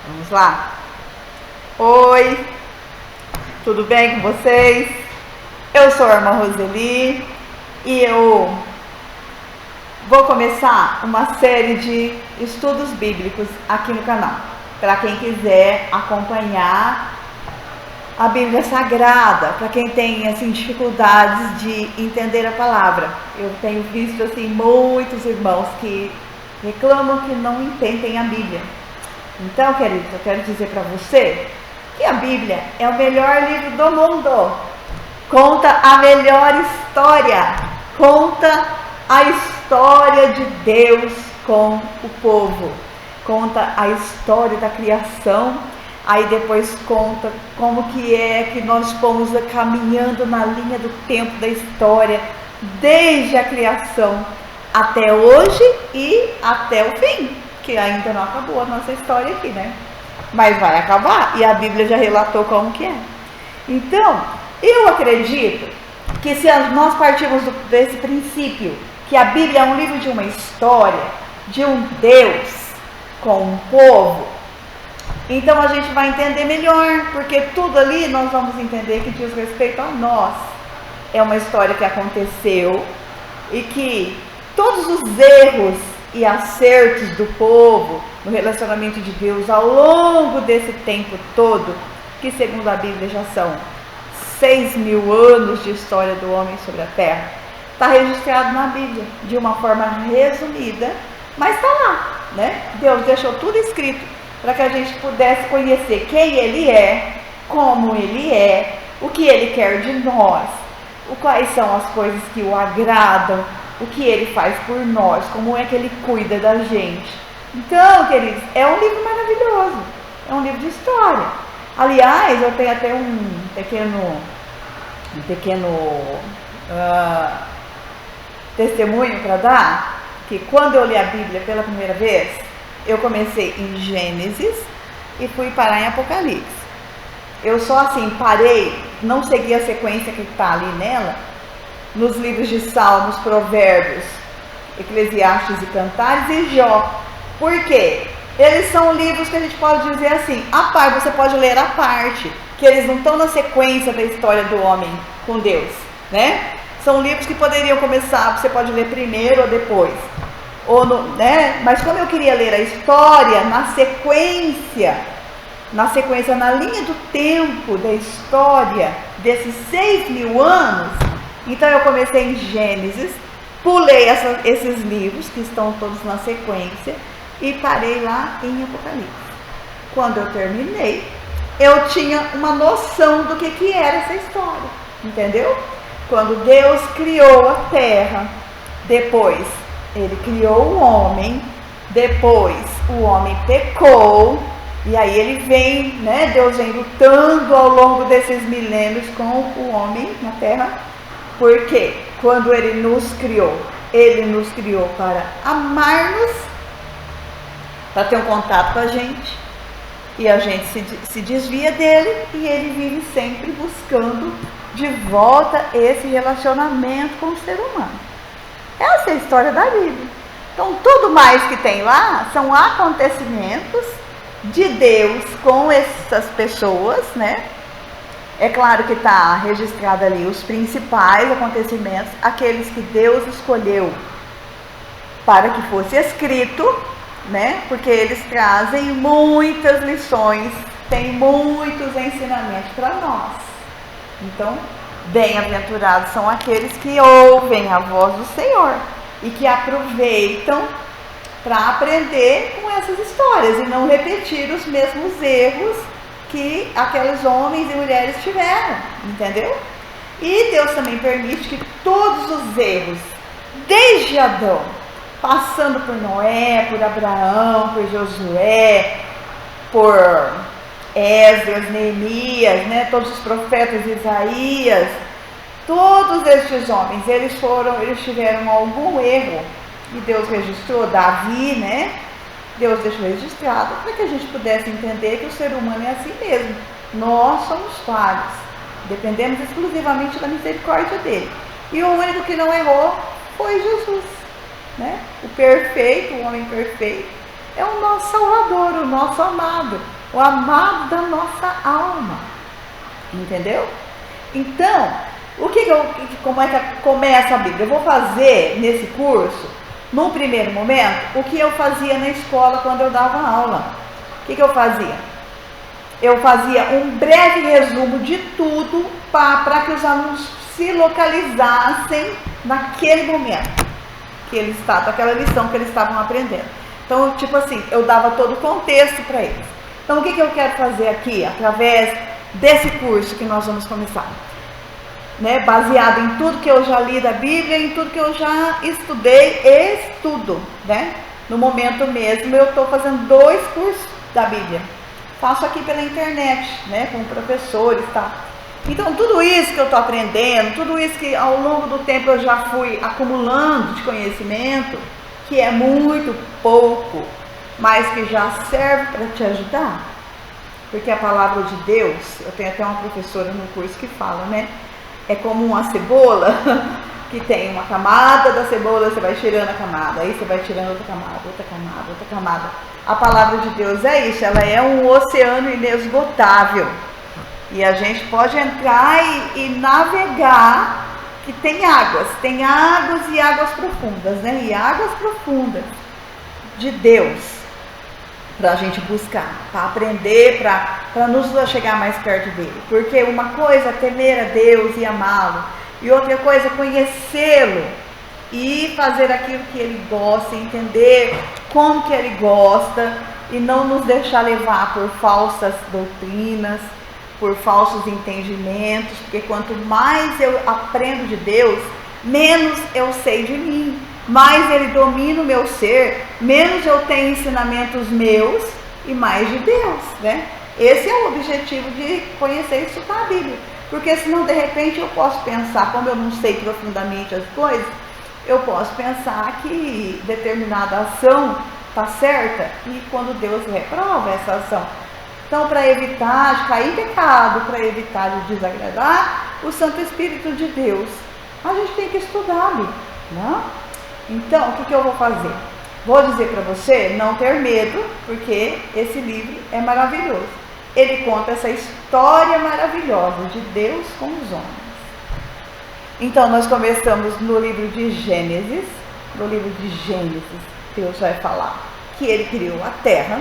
Vamos lá. Oi, tudo bem com vocês? Eu sou a irmã Roseli e eu vou começar uma série de estudos bíblicos aqui no canal, para quem quiser acompanhar a Bíblia Sagrada, para quem tem assim dificuldades de entender a palavra. Eu tenho visto assim muitos irmãos que reclamam que não entendem a Bíblia. Então, queridos, eu quero dizer para você que a Bíblia é o melhor livro do mundo. Conta a melhor história. Conta a história de Deus com o povo. Conta a história da criação. Aí depois conta como que é que nós fomos caminhando na linha do tempo da história, desde a criação até hoje e até o fim. Que ainda não acabou a nossa história aqui, né? Mas vai acabar, e a Bíblia já relatou como que é. Então, eu acredito que se nós partirmos desse princípio, que a Bíblia é um livro de uma história, de um Deus com um povo, então a gente vai entender melhor, porque tudo ali nós vamos entender que diz respeito a nós. É uma história que aconteceu e que todos os erros e acertos do povo no relacionamento de Deus ao longo desse tempo todo, que segundo a Bíblia já são 6.000 anos de história do homem sobre a terra, está registrado na Bíblia de uma forma resumida, mas está lá, né? Deus deixou tudo escrito para que a gente pudesse conhecer quem Ele é, como Ele é, o que Ele quer de nós, quais são as coisas que o agradam, o que Ele faz por nós, como é que Ele cuida da gente. Então, queridos, é um livro maravilhoso, é um livro de história. Aliás, eu tenho até um pequeno testemunho para dar, que quando eu li a Bíblia pela primeira vez, eu comecei em Gênesis e fui parar em Apocalipse. Eu só assim parei, não segui a sequência que está ali nela, nos livros de Salmos, Provérbios, Eclesiastes e Cantares e Jó. Por quê? Eles são livros que a gente pode dizer assim, a parte, você pode ler a parte, que eles não estão na sequência da história do homem com Deus, né? São livros que poderiam começar, você pode ler primeiro ou depois. Ou no, né? Mas como eu queria ler a história na sequência, na linha do tempo da história desses 6.000 anos, então eu comecei em Gênesis, pulei esses livros que estão todos na sequência e parei lá em Apocalipse. Quando eu terminei, eu tinha uma noção do que era essa história, entendeu? Quando Deus criou a terra, depois Ele criou o homem, depois o homem pecou, e aí ele vem, né? Deus vem lutando ao longo desses milênios com o homem na terra. Porque quando Ele nos criou para amar-nos, para ter um contato com a gente, e a gente se desvia dele, e Ele vive sempre buscando de volta esse relacionamento com o ser humano. Essa é a história da Bíblia. Então tudo mais que tem lá são acontecimentos de Deus com essas pessoas, né? É claro que está registrado ali os principais acontecimentos, aqueles que Deus escolheu para que fosse escrito, né? Porque eles trazem muitas lições, tem muitos ensinamentos para nós. Então, bem-aventurados são aqueles que ouvem a voz do Senhor e que aproveitam para aprender com essas histórias e não repetir os mesmos erros que aqueles homens e mulheres tiveram, entendeu? E Deus também permite que todos os erros, desde Adão, passando por Noé, por Abraão, por Josué, por Esdras, Neemias, né, todos os profetas, Isaías, todos estes homens, eles tiveram algum erro, e Deus registrou. Davi, né? Deus deixou registrado para que a gente pudesse entender que o ser humano é assim mesmo. Nós somos falhos, dependemos exclusivamente da misericórdia dele. E o único que não errou foi Jesus, né? O perfeito, o homem perfeito, é o nosso Salvador, o nosso amado, o amado da nossa alma. Entendeu? Então, como é que começa a Bíblia? Eu vou fazer nesse curso, num primeiro momento, o que eu fazia na escola quando eu dava aula. O que eu fazia? Eu fazia um breve resumo de tudo para que os alunos se localizassem naquele momento que eles estavam, daquela lição que eles estavam aprendendo. Então, tipo assim, eu dava todo o contexto para eles. Então, o que eu quero fazer aqui, através desse curso que nós vamos começar? Né, baseado em tudo que eu já li da Bíblia, em tudo que eu já estudei e estudo, né? No momento mesmo, eu estou fazendo 2 cursos da Bíblia. Faço aqui pela internet, né, com professores e tal. Então, tudo isso que eu estou aprendendo, tudo isso que ao longo do tempo eu já fui acumulando de conhecimento, que é muito pouco, mas que já serve para te ajudar. Porque a palavra de Deus, eu tenho até uma professora no curso que fala, né? É como uma cebola, que tem uma camada da cebola, você vai tirando a camada, aí você vai tirando outra camada, outra camada, outra camada. A palavra de Deus é isso, ela é um oceano inesgotável. E a gente pode entrar e navegar, que tem águas e águas profundas, né? E águas profundas de Deus, para a gente buscar, para aprender, para nos chegar mais perto dele. Porque uma coisa é temer a Deus e amá-lo, e outra coisa é conhecê-lo e fazer aquilo que ele gosta, entender como que ele gosta, e não nos deixar levar por falsas doutrinas, por falsos entendimentos, porque quanto mais eu aprendo de Deus, menos eu sei de mim, mais ele domina o meu ser, menos eu tenho ensinamentos meus e mais de Deus, né? Esse é o objetivo de conhecer e estudar a Bíblia, porque senão de repente eu posso pensar, como eu não sei profundamente as coisas, eu posso pensar que determinada ação está certa e quando Deus reprova essa ação. Então, para evitar de cair em pecado, para evitar de desagradar o Santo Espírito de Deus, a gente tem que estudar a Bíblia, né? Então, o que eu vou fazer? Vou dizer para você não ter medo, porque esse livro é maravilhoso. Ele conta essa história maravilhosa de Deus com os homens. Então, nós começamos no livro de Gênesis. No livro de Gênesis, Deus vai falar que ele criou a terra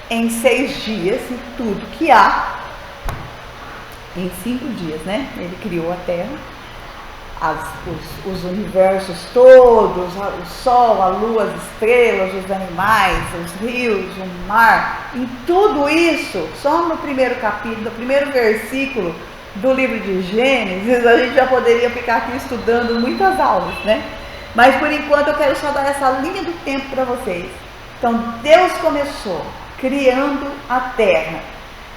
em 6 dias e tudo que há. Em 5 dias, né? Ele criou a terra, os universos todos, o sol, a lua, as estrelas, os animais, os rios, o mar, em tudo isso, só no primeiro capítulo, no primeiro versículo do livro de Gênesis, a gente já poderia ficar aqui estudando muitas aulas, né? Mas por enquanto eu quero só dar essa linha do tempo para vocês. Então, Deus começou criando a terra.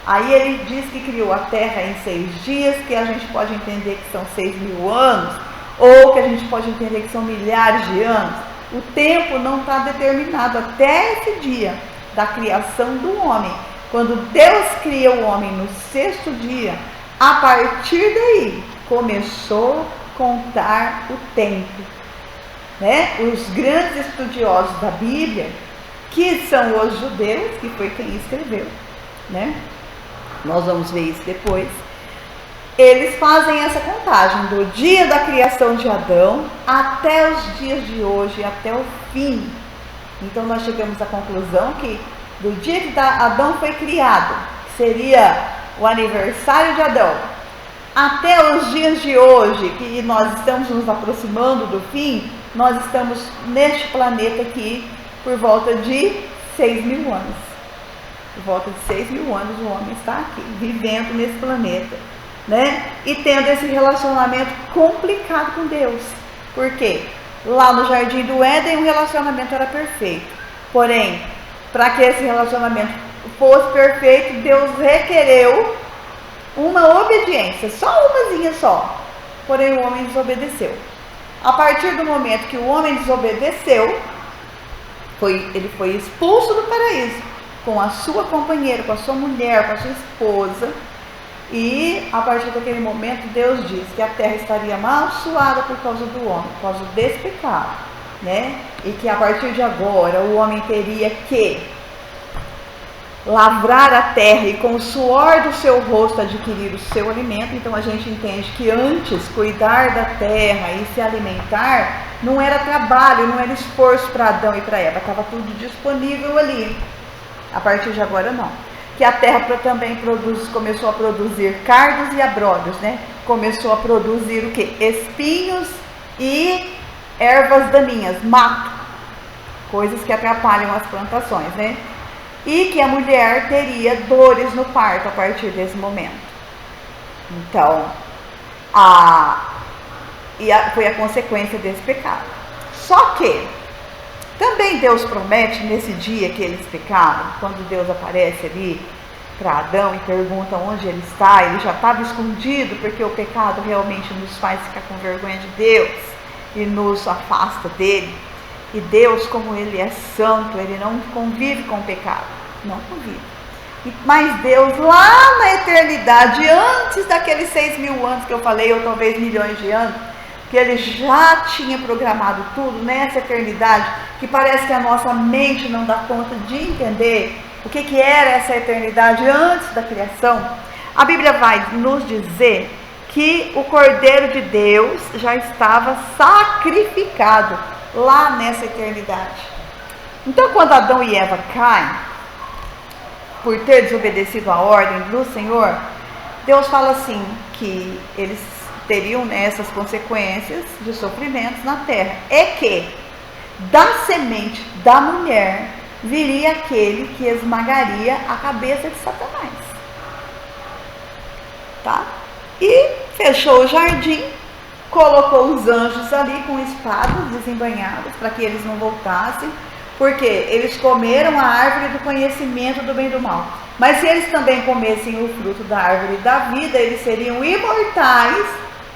Aí ele diz que criou a terra em 6 dias, que a gente pode entender que são 6.000 anos, ou que a gente pode entender que são milhares de anos. O tempo não está determinado até esse dia da criação do homem. Quando Deus cria o homem no 6º dia, a partir daí começou a contar o tempo, né? Os grandes estudiosos da Bíblia, que são os judeus, que foi quem escreveu, né? Nós vamos ver isso depois. Eles fazem essa contagem do dia da criação de Adão até os dias de hoje, até o fim. Então nós chegamos à conclusão que do dia que Adão foi criado, que seria o aniversário de Adão, até os dias de hoje, que nós estamos nos aproximando do fim, nós estamos neste planeta aqui por volta de 6.000 anos. Por volta de 6.000 anos o homem está aqui, vivendo nesse planeta, né? E tendo esse relacionamento complicado com Deus. Por quê? Lá no Jardim do Éden o relacionamento era perfeito. Porém, para que esse relacionamento fosse perfeito, Deus requereu uma obediência, só umazinha só. Porém, o homem desobedeceu. A partir do momento que o homem desobedeceu, ele foi expulso do paraíso com a sua companheira, com a sua mulher, com a sua esposa. E a partir daquele momento Deus disse que a terra estaria amaldiçoada por causa do homem, por causa desse pecado. né? E que a partir de agora o homem teria que lavrar a terra e com o suor do seu rosto adquirir o seu alimento. Então a gente entende que antes cuidar da terra e se alimentar não era trabalho, não era esforço para Adão e para Eva, estava tudo disponível ali. A partir de agora não. Que a terra também começou a produzir cardos e abrolhos, né? Começou a produzir o que? Espinhos e ervas daninhas, mato, coisas que atrapalham as plantações, né? E que a mulher teria dores no parto a partir desse momento. Então, foi a consequência desse pecado. Só que também Deus promete nesse dia que eles pecaram, quando Deus aparece ali para Adão e pergunta onde ele está, ele já estava escondido, porque o pecado realmente nos faz ficar com vergonha de Deus e nos afasta dele. E Deus, como ele é santo, ele não convive com o pecado, não convive. Mas Deus, lá na eternidade, antes daqueles 6.000 anos que eu falei, ou talvez milhões de anos, que ele já tinha programado tudo nessa eternidade, que parece que a nossa mente não dá conta de entender o que era essa eternidade antes da criação. A Bíblia vai nos dizer que o Cordeiro de Deus já estava sacrificado lá nessa eternidade. Então, quando Adão e Eva caem, por ter desobedecido a ordem do Senhor, Deus fala assim, que eles teriam essas consequências de sofrimentos na terra. É que da semente da mulher viria aquele que esmagaria a cabeça de Satanás. Tá? E fechou o jardim, colocou os anjos ali com espadas desembainhadas para que eles não voltassem, porque eles comeram a árvore do conhecimento do bem e do mal. Mas se eles também comessem o fruto da árvore da vida, eles seriam imortais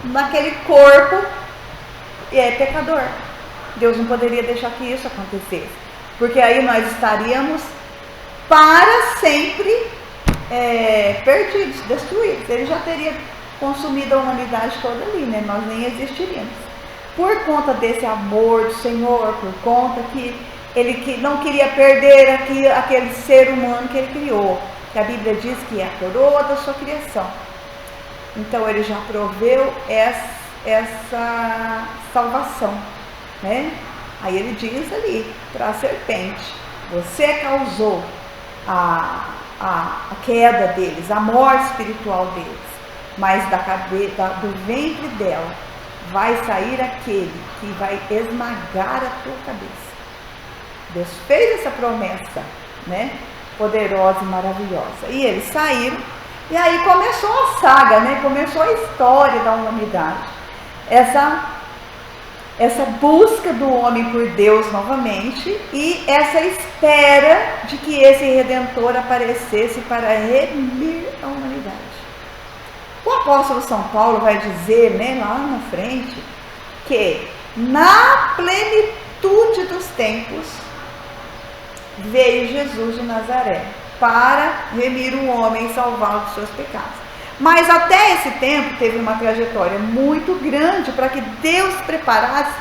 naquele corpo pecador. Deus não poderia deixar que isso acontecesse, porque aí nós estaríamos para sempre perdidos, destruídos. Ele já teria consumido a humanidade toda ali, né? Nós nem existiríamos. Por conta desse amor do Senhor, por conta que ele não queria perder aquele ser humano que ele criou, que a Bíblia diz que é a coroa da sua criação. Então ele já proveu essa salvação, né? Aí ele diz ali para a serpente: você causou a queda deles, a morte espiritual deles, mas do ventre dela vai sair aquele que vai esmagar a tua cabeça. Deus fez essa promessa, né? Poderosa e maravilhosa. E eles saíram, e aí começou a saga, né? Começou a história da humanidade. Essa busca do homem por Deus novamente e essa espera de que esse Redentor aparecesse para remir a humanidade. O apóstolo São Paulo vai dizer, né, lá na frente, que na plenitude dos tempos veio Jesus de Nazaré para remir o homem e salvá-lo dos seus pecados. Mas até esse tempo teve uma trajetória muito grande para que Deus preparasse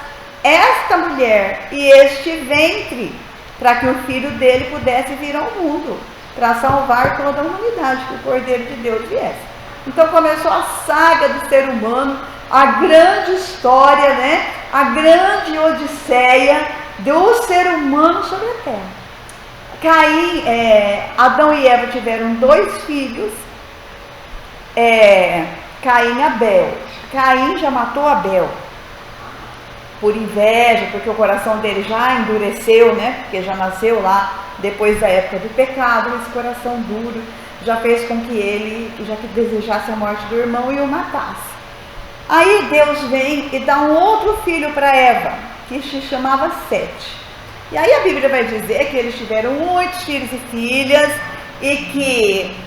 esta mulher e este ventre para que o filho dele pudesse vir ao mundo, para salvar toda a humanidade, que o Cordeiro de Deus viesse. Então começou a saga do ser humano, a grande história, né? A grande odisseia do ser humano sobre a terra. Adão e Eva tiveram 2 filhos, Caim e Abel. Caim já matou Abel por inveja, porque o coração dele já endureceu, né? Porque já nasceu lá depois da época do pecado. Esse coração duro já fez com que ele já que desejasse a morte do irmão e o matasse. Aí Deus vem e dá um outro filho para Eva, que se chamava Sete. E aí a Bíblia vai dizer que eles tiveram muitos filhos e filhas, e que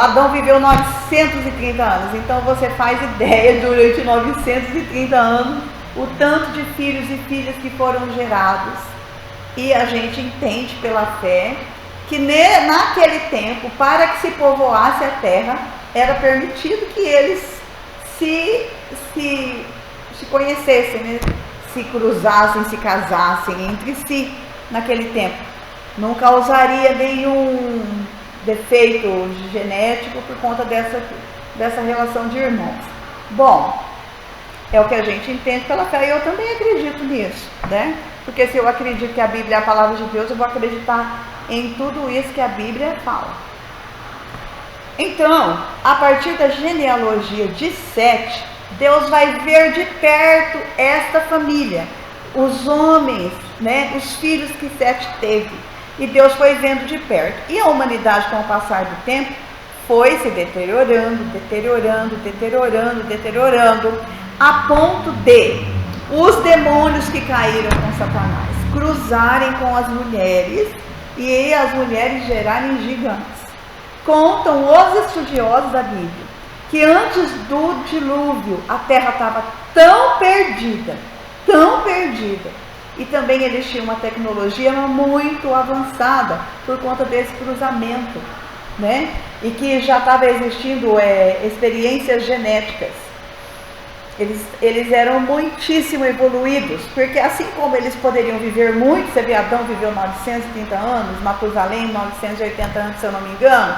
Adão viveu 930 anos. Então você faz ideia, durante 930 anos, o tanto de filhos e filhas que foram gerados. E a gente entende pela fé que naquele tempo, para que se povoasse a terra, era permitido que eles se conhecessem, né? se cruzassem, se casassem entre si naquele tempo. Não causaria nenhum defeito genético por conta dessa relação de irmãos. Bom, é o que a gente entende pela fé e eu também acredito nisso, né? Porque se eu acredito que a Bíblia é a palavra de Deus, eu vou acreditar em tudo isso que a Bíblia fala. Então, a partir da genealogia de Sete, Deus vai ver de perto esta família, os homens, né, os filhos que Sete teve. E Deus foi vendo de perto. E a humanidade, com o passar do tempo, foi se deteriorando, a ponto de os demônios que caíram com Satanás cruzarem com as mulheres e as mulheres gerarem gigantes. Contam os estudiosos da Bíblia que antes do dilúvio a terra estava tão perdida, e também eles tinham uma tecnologia muito avançada por conta desse cruzamento, né? E que já estava existindo experiências genéticas. Eles eram muitíssimo evoluídos, porque assim como eles poderiam viver muito, você vê, Adão viveu 930 anos, Matusalém 980 anos, se eu não me engano,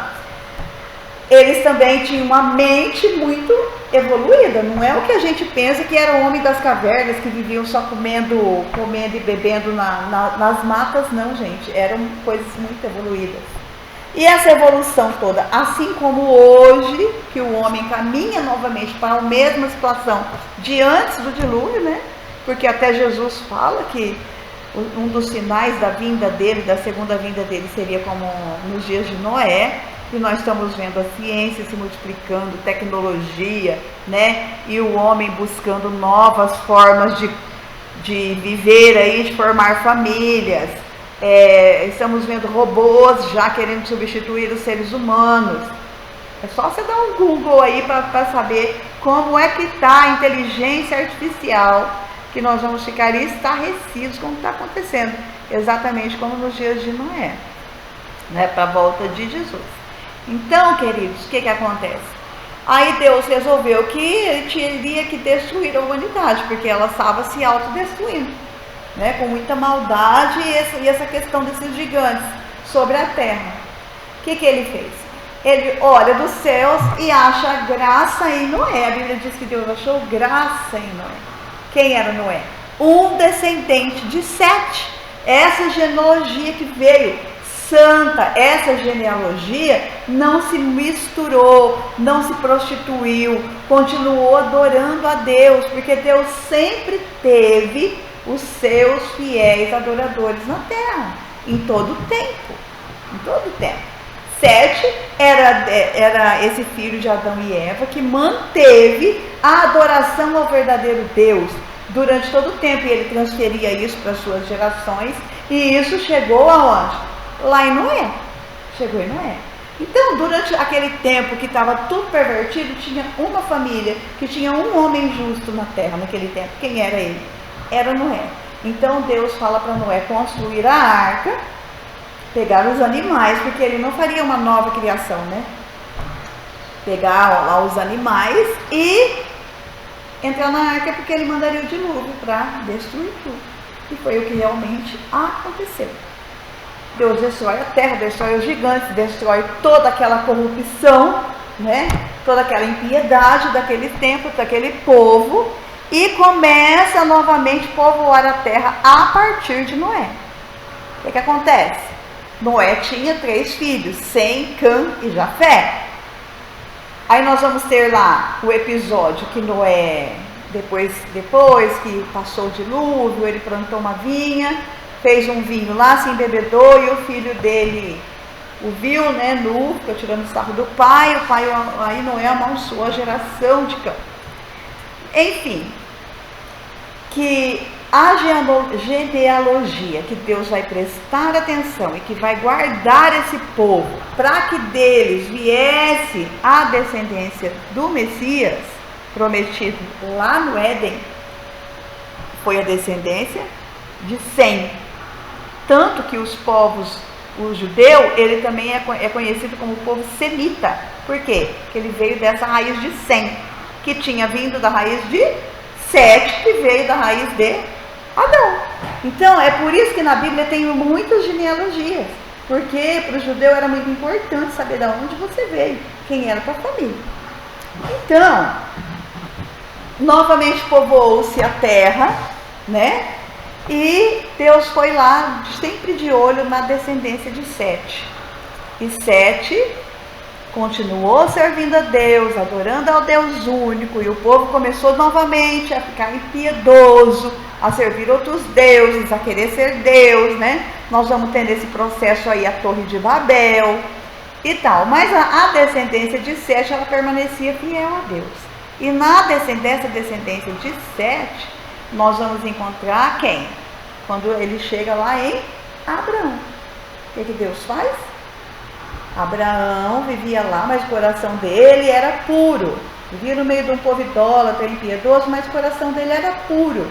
eles também tinham uma mente muito evoluída. Não é o que a gente pensa que era o homem das cavernas, que viviam só comendo e bebendo nas matas. Não, gente, eram coisas muito evoluídas. E essa evolução toda, assim como hoje, que o homem caminha novamente para a mesma situação de antes do dilúvio, né? Porque até Jesus fala que um dos sinais da vinda dele, da segunda vinda dele, seria como nos dias de Noé. E nós estamos vendo a ciência se multiplicando, tecnologia, né? E o homem buscando novas formas de viver aí, de formar famílias. Estamos vendo robôs já querendo substituir os seres humanos. É só você dar um Google aí para saber como é que está a inteligência artificial, que nós vamos ficar estarrecidos com o que está acontecendo, exatamente como nos dias de Noé, né, para a volta de Jesus. Então, queridos, o que acontece? Aí Deus resolveu que ele teria que destruir a humanidade, porque ela estava se autodestruindo, né, com muita maldade e essa questão desses gigantes sobre a terra. O que ele fez? Ele olha dos céus e acha graça em Noé. A Bíblia diz que Deus achou graça em Noé. Quem era Noé? Um descendente de Sete. Essa genealogia que veio santa, essa genealogia não se misturou, não se prostituiu, continuou adorando a Deus, porque Deus sempre teve os seus fiéis adoradores na terra, em todo o tempo. Sete era esse filho de Adão e Eva que manteve a adoração ao verdadeiro Deus durante todo o tempo, e ele transferia isso para as suas gerações, e isso chegou aonde? Lá em Noé. Chegou em Noé. Então, durante aquele tempo que estava tudo pervertido, tinha uma família que tinha um homem justo na terra naquele tempo. Quem era ele? Era Noé. Então Deus fala para Noé construir a arca, pegar os animais, porque ele não faria uma nova criação, né? Pegar lá os animais e entrar na arca, porque ele mandaria o dilúvio para destruir tudo. E foi o que realmente aconteceu. Deus destrói a terra, destrói os gigantes, destrói toda aquela corrupção, né? Toda aquela impiedade daquele tempo, daquele povo, e começa novamente a povoar a terra a partir de Noé. O que acontece? Noé tinha 3 filhos, Sem, Cã e Jafé. Aí nós vamos ter lá o episódio que Noé, depois que passou o dilúvio, ele plantou uma vinha, fez um vinho lá, se embebedou, e o filho dele o viu, né, nu, ficou tirando sarro do pai, aí Noé amaldiçoou a geração de Cã. Enfim, que a genealogia que Deus vai prestar atenção e que vai guardar esse povo para que deles viesse a descendência do Messias prometido lá no Éden, foi a descendência de Sem. Tanto que os povos, o judeu, ele também é conhecido como povo semita. Por quê? Porque ele veio dessa raiz de Sem, que tinha vindo da raiz de Sete, que veio da raiz de Adão. Então, é por isso que na Bíblia tem muitas genealogias. Porque para o judeu era muito importante saber de onde você veio, quem era a tua família. Então, novamente povoou-se a terra, né? E Deus foi lá, sempre de olho na descendência de Sete. E Sete continuou servindo a Deus, adorando ao Deus único, e o povo começou novamente a ficar impiedoso, a servir outros deuses, a querer ser Deus, né? Nós vamos ter nesse processo aí a Torre de Babel e tal. Mas a descendência de Sete, ela permanecia fiel a Deus. E na descendência de Sete, nós vamos encontrar quem? Quando ele chega lá em Abraão. O que Deus faz? Abraão vivia lá, mas o coração dele era puro. Vivia no meio de um povo idólatra, impiedoso, mas o coração dele era puro.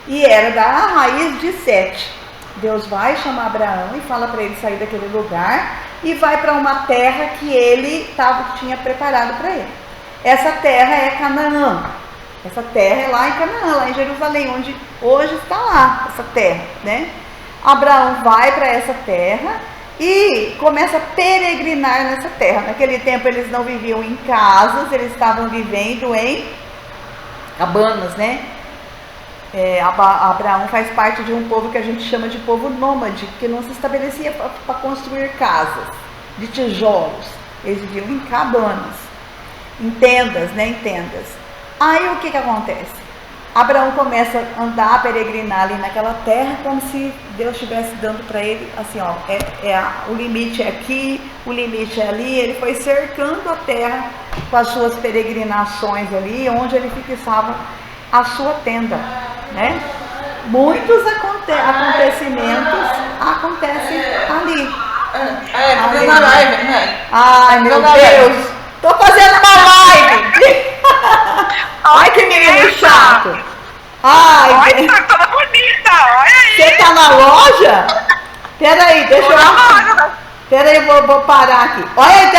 E era da raiz de Sete. Deus vai chamar Abraão e fala para ele sair daquele lugar e vai para uma terra que ele tinha preparado para ele. Essa terra é Canaã. Essa terra é lá em Canaã, lá em Jerusalém, onde hoje está lá essa terra, né? Abraão vai para essa terra e começa a peregrinar nessa terra. Naquele tempo eles não viviam em casas, eles estavam vivendo em cabanas, né? Abraão faz parte de um povo que a gente chama de povo nômade, que não se estabelecia para construir casas de tijolos. Eles viviam em cabanas, em tendas, né? Em tendas. Aí o que acontece? Abraão começa a andar, a peregrinar ali naquela terra, como se Deus estivesse dando para ele, assim, ó, o limite é aqui, o limite é ali. Ele foi cercando a terra com as suas peregrinações ali, onde ele fixava a sua tenda, né? Muitos acontecimentos acontecem ali. Fazendo a live, né? Ai, meu Deus! Tô fazendo uma live! Ai, que menino chato! Ai, olha, tá toda bonita, olha aí! Você tá na loja? Peraí, deixa eu... Peraí, vou parar aqui. Olha,